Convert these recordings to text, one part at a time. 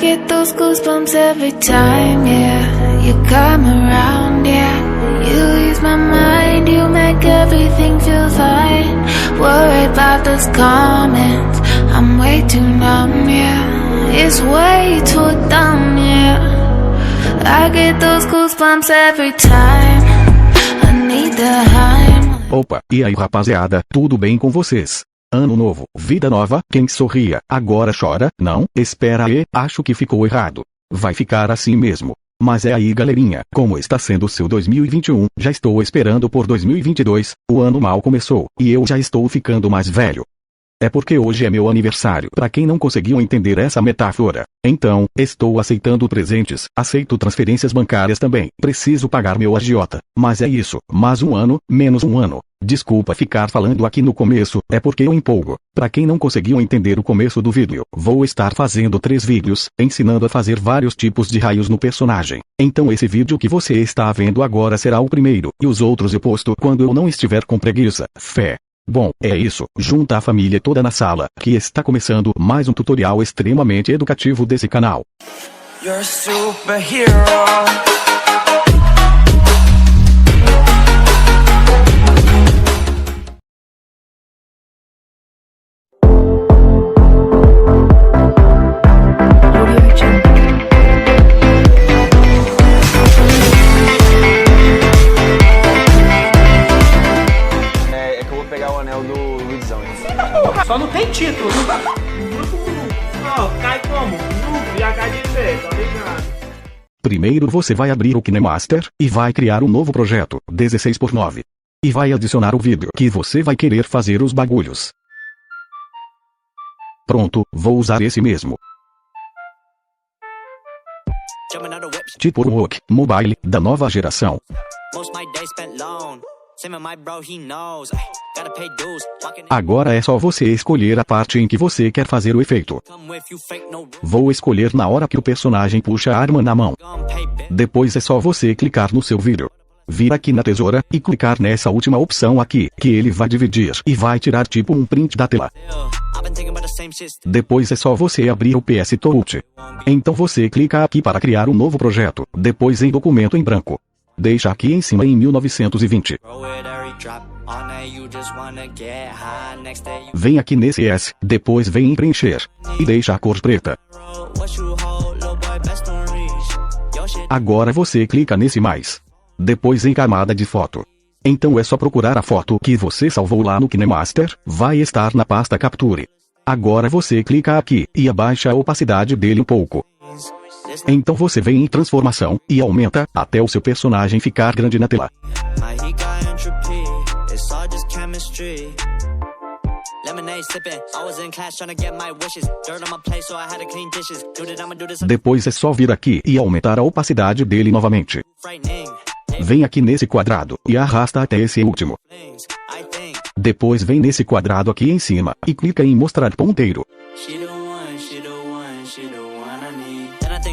get those goosebumps every time, yeah. You come around, yeah. You ease my mind, you make everything feel fine. Worried about those comments, I'm way too numb, yeah. It's way too dumb, yeah. I get those goosebumps every time. I need the high. Opa, e aí rapaziada, tudo bem com vocês? Ano novo, vida nova, quem sorria, agora chora, não, espera aí, acho que ficou errado. Vai ficar assim mesmo. Mas é aí galerinha, como está sendo o seu 2021, já estou esperando por 2022, o ano mal começou, e eu já estou ficando mais velho. É porque hoje é meu aniversário. Para quem não conseguiu entender essa metáfora, então, estou aceitando presentes, aceito transferências bancárias também, preciso pagar meu agiota. Mas é isso, mais um ano, menos um ano. Desculpa ficar falando aqui no começo, é porque eu empolgo. Para quem não conseguiu entender o começo do vídeo, vou estar fazendo 3 vídeos, ensinando a fazer vários tipos de raios no personagem. Então esse vídeo que você está vendo agora será o primeiro, e os outros eu posto quando eu não estiver com preguiça, fé. Bom, é isso, junta a família toda na sala, que está começando mais um tutorial extremamente educativo desse canal. You're a superhero. Só não tem título, não dá. Não, cai como? Já cai de pé, tá ligado? Primeiro você vai abrir o Kinemaster, e vai criar um novo projeto, 16:9. E vai adicionar o vídeo que você vai querer fazer os bagulhos. Pronto, vou usar esse mesmo. Tipo o Work, Mobile, da nova geração. Agora é só você escolher a parte em que você quer fazer o efeito. Vou escolher na hora que o personagem puxa a arma na mão. Depois é só você clicar no seu vídeo. Vir aqui na tesoura, e clicar nessa última opção aqui, que ele vai dividir e vai tirar tipo um print da tela. Depois é só você abrir o PS Touch. Então você clica aqui para criar um novo projeto, depois em documento em branco. Deixa aqui em cima em 1920. Vem aqui nesse S, depois vem em preencher. E deixa a cor preta. Agora você clica nesse mais. Depois em camada de foto. Então é só procurar a foto que você salvou lá no Kinemaster, vai estar na pasta Capture. Agora você clica aqui, e abaixa a opacidade dele um pouco. Então você vem em transformação, e aumenta, até o seu personagem ficar grande na tela. Depois é só vir aqui e aumentar a opacidade dele novamente. Vem aqui nesse quadrado, e arrasta até esse último. Depois vem nesse quadrado aqui em cima, e clica em mostrar ponteiro.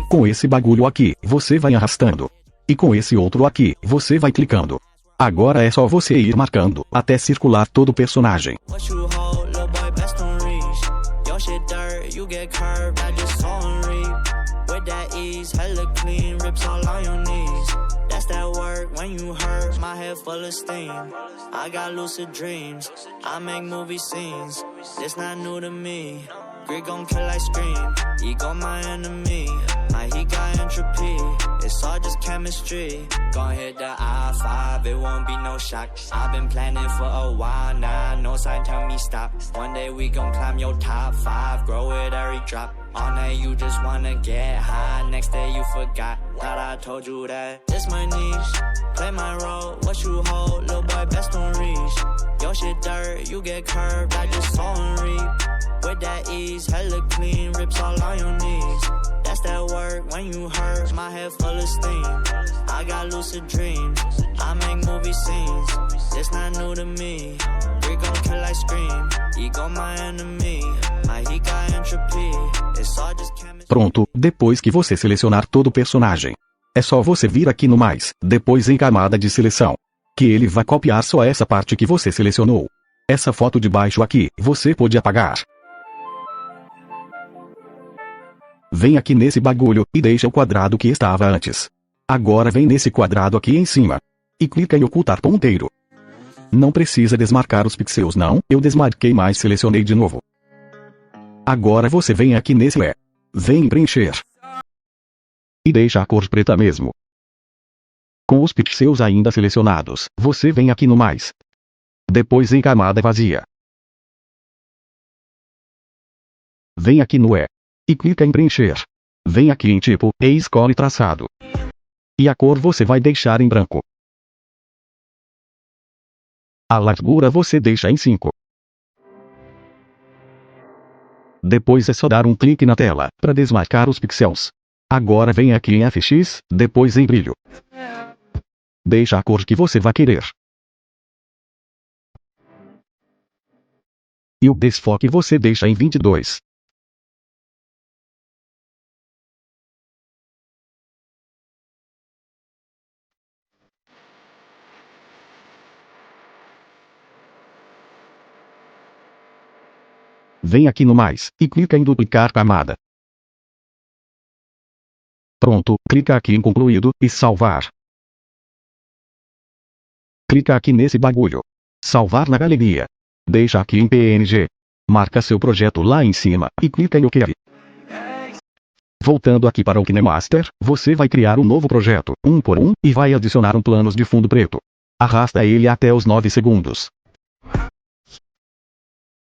Com esse bagulho aqui, você vai arrastando. E com esse outro aqui, você vai clicando. Agora é só você ir marcando, até circular todo o personagem. When you hurt, my head full of steam. I got lucid dreams, I make movie scenes. This not new to me. Greed gon' kill ice cream. Ego my enemy. My heat got entropy. It's all just chemistry. Gon' hit the I-5, it won't be no shock. I've been planning for a while now, no sign tell me stop. One day we gon' climb your top 5, grow it every drop. On that you just wanna get high, next day you forgot. Thought I told you that. This my niche, play my role, what you hold, little boy best don't reach. Your shit dirt, you get curved, I just saw and reap. With that ease, hella clean, rips all on your knees. That's that work, when you hurt, my head full of steam. I got lucid dreams, I make movie scenes. This not new to me, we gon' kill ice cream. Ego my enemy, my heat got entropy. It's all just chemistry. Pronto, depois que você selecionar todo o personagem. É só você vir aqui no mais, depois em camada de seleção. Que ele vai copiar só essa parte que você selecionou. Essa foto de baixo aqui, você pode apagar. Vem aqui nesse bagulho, e deixa o quadrado que estava antes. Agora vem nesse quadrado aqui em cima. E clica em ocultar ponteiro. Não precisa desmarcar os pixels não, eu desmarquei mas selecionei de novo. Agora você vem aqui nesse vem em preencher. E deixa a cor preta mesmo. Com os pixels ainda selecionados, você vem aqui no mais. Depois em camada vazia. Vem aqui no e clica em preencher. Vem aqui em tipo, e escolhe traçado. E a cor você vai deixar em branco. A largura você deixa em 5. Depois é só dar um clique na tela, para desmarcar os pixels. Agora vem aqui em FX, depois em brilho. Deixa a cor que você vai querer. E o desfoque você deixa em 22. Vem aqui no mais, e clica em duplicar camada. Pronto, clica aqui em concluído, e salvar. Clica aqui nesse bagulho. Salvar na galeria. Deixa aqui em PNG. Marca seu projeto lá em cima, e clica em OK. Voltando aqui para o Kinemaster, você vai criar um novo projeto, 1 por 1, e vai adicionar um plano de fundo preto. Arrasta ele até os 9 segundos.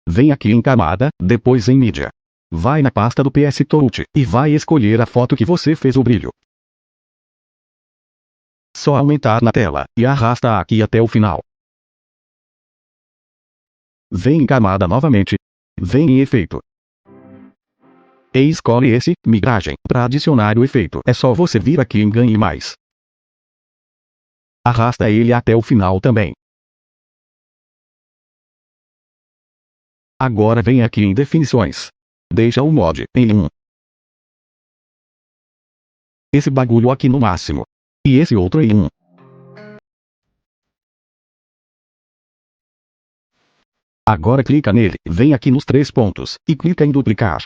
Vem aqui em camada, depois em mídia. Vai na pasta do PS Touch, e vai escolher a foto que você fez o brilho. Só aumentar na tela, e arrasta aqui até o final. Vem em camada novamente. Vem em efeito. E escolhe esse, migragem, para adicionar o efeito. É só você vir aqui em ganhe mais. Arrasta ele até o final também. Agora vem aqui em definições. Deixa o mod em 1. Esse bagulho aqui no máximo. E esse outro em 1. Agora clica nele, vem aqui nos 3 pontos, e clica em duplicar.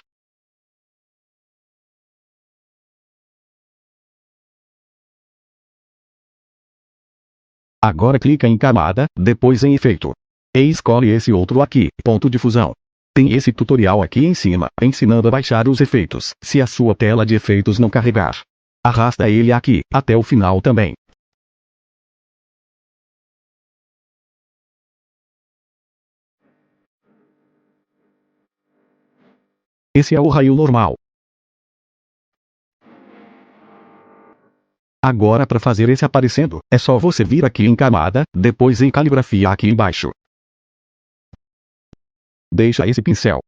Agora clica em camada, depois em efeito. E escolhe esse outro aqui, ponto de fusão. Tem esse tutorial aqui em cima, ensinando a baixar os efeitos, se a sua tela de efeitos não carregar. Arrasta ele aqui, até o final também. Esse é o raio normal. Agora para fazer esse aparecendo, é só você vir aqui em camada, depois em caligrafia aqui embaixo. Deixa esse pincel.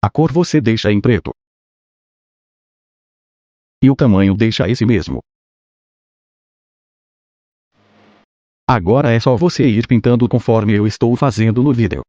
A cor você deixa em preto. E o tamanho deixa esse mesmo. Agora é só você ir pintando conforme eu estou fazendo no vídeo.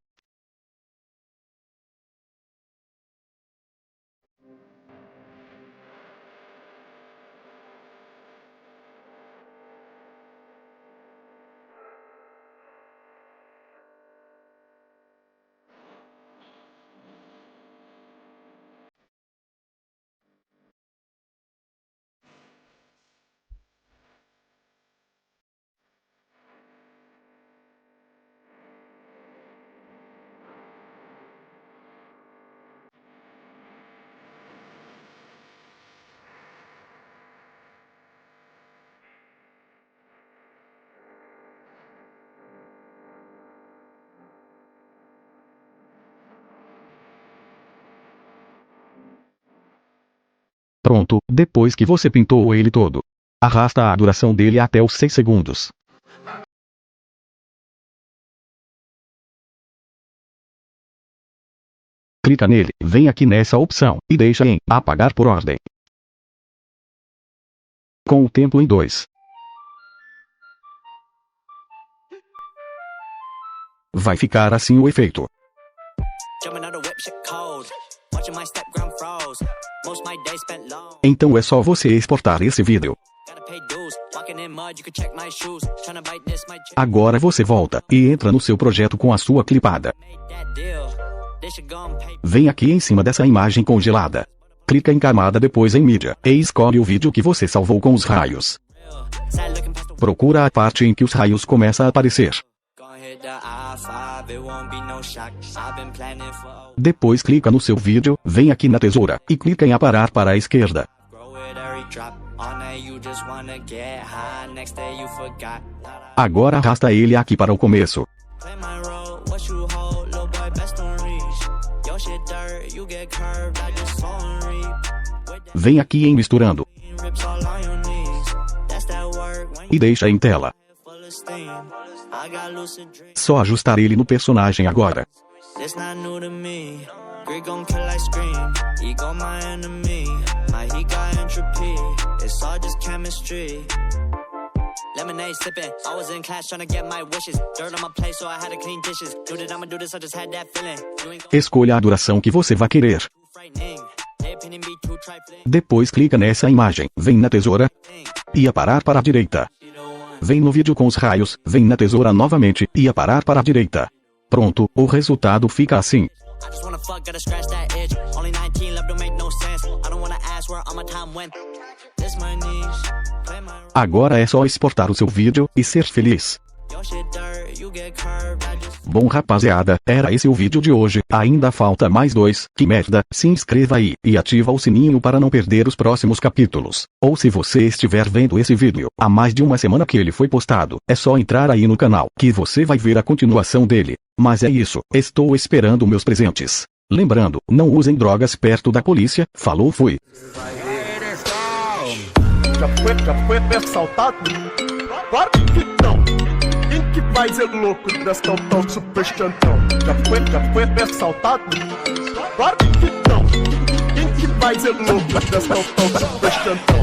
Pronto, depois que você pintou ele todo. Arrasta a duração dele até os 6 segundos. Clica nele, vem aqui nessa opção, e deixa em apagar por ordem. Com o tempo em 2. Vai ficar assim o efeito. Então é só você exportar esse vídeo. Agora você volta, e entra no seu projeto com a sua clipada. Vem aqui em cima dessa imagem congelada. Clica em camada, depois em mídia, e escolhe o vídeo que você salvou com os raios. Procura a parte em que os raios começam a aparecer. Depois clica no seu vídeo, vem aqui na tesoura, e clica em aparar para a esquerda. Agora arrasta ele aqui para o começo. Vem aqui em misturando. E deixa em tela. Só ajustar ele no personagem agora. Lemonade sipping, I was in class trying to get my wishes. Dirt on my plate, so I had to clean dishes. Knew that I'ma do this, I just had that feeling. Escolha a duração que você vai querer. Depois clica nessa imagem, vem na tesoura e aparar para a direita. Vem no vídeo com os raios, vem na tesoura novamente e aparar para a direita. Pronto, o resultado fica assim. Agora é só exportar o seu vídeo e ser feliz. Bom rapaziada, era esse o vídeo de hoje, ainda falta mais 2, que merda, se inscreva aí, e ativa o sininho para não perder os próximos capítulos. Ou se você estiver vendo esse vídeo, há mais de uma semana que ele foi postado, é só entrar aí no canal, que você vai ver a continuação dele. Mas é isso, estou esperando meus presentes. Lembrando, não usem drogas perto da polícia, falou, fui. Já foi assaltado? Claro que não. Quem que vai ser louco desse tão super chantão? Já foi assaltado? Claro que não. Quem que vai ser louco desse tão super chantão?